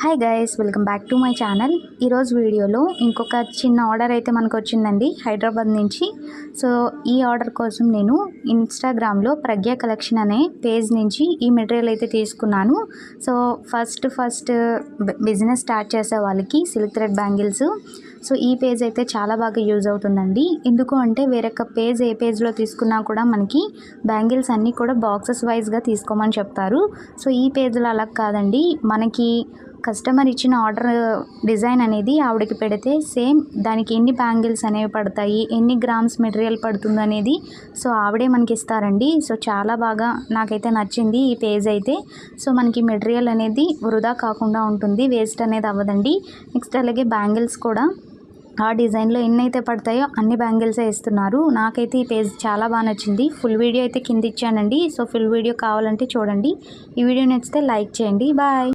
Hi guys, welcome back to my channel. ఈరోజు వీడియోలో ఇంకొక చిన్న ఆర్డర్ అయితే మనకు వచ్చిందండి హైదరాబాద్ నుంచి. సో ఈ ఆర్డర్ కోసం నేను ఇన్స్టాగ్రామ్లో ప్రజ్ఞ కలెక్షన్ అనే పేజ్ నుంచి ఈ మెటీరియల్ అయితే తీసుకున్నాను. సో ఫస్ట్ బిజినెస్ స్టార్ట్ చేసే వాళ్ళకి సిల్క్ థ్రెడ్ బ్యాంగిల్స్. సో ఈ పేజ్ అయితే చాలా బాగా యూజ్ అవుతుందండి. ఎందుకు అంటే వేరొక పేజ్ ఏ పేజ్లో తీసుకున్నా కూడా మనకి బ్యాంగిల్స్ అన్నీ కూడా బాక్సెస్ వైజ్గా తీసుకోమని చెప్తారు. సో ఈ పేజ్లో అలా కాదండి, మనకి కస్టమర్ ఇచ్చిన ఆర్డర్ డిజైన్ అనేది ఆవిడకి పెడితే సేమ్ దానికి ఎన్ని బ్యాంగిల్స్ అనేవి పడతాయి, ఎన్ని గ్రామ్స్ మెటీరియల్ పడుతుంది అనేది సో ఆవిడే మనకి ఇస్తారండి. సో చాలా బాగా నాకైతే నచ్చింది ఈ పేజ్ అయితే. సో మనకి మెటీరియల్ అనేది వృధా కాకుండా ఉంటుంది, వేస్ట్ అనేది అవ్వదండి. నెక్స్ట్ అలాగే బ్యాంగిల్స్ కూడా ఆ డిజైన్లో ఎన్ని అయితే పడతాయో అన్ని బ్యాంగిల్సే ఇస్తున్నారు. నాకైతే ఈ పేజ్ చాలా బాగా నచ్చింది. ఫుల్ వీడియో అయితే కింద ఇచ్చానండి. సో ఫుల్ వీడియో కావాలంటే చూడండి. ఈ వీడియో నచ్చితే లైక్ చేయండి. బాయ్.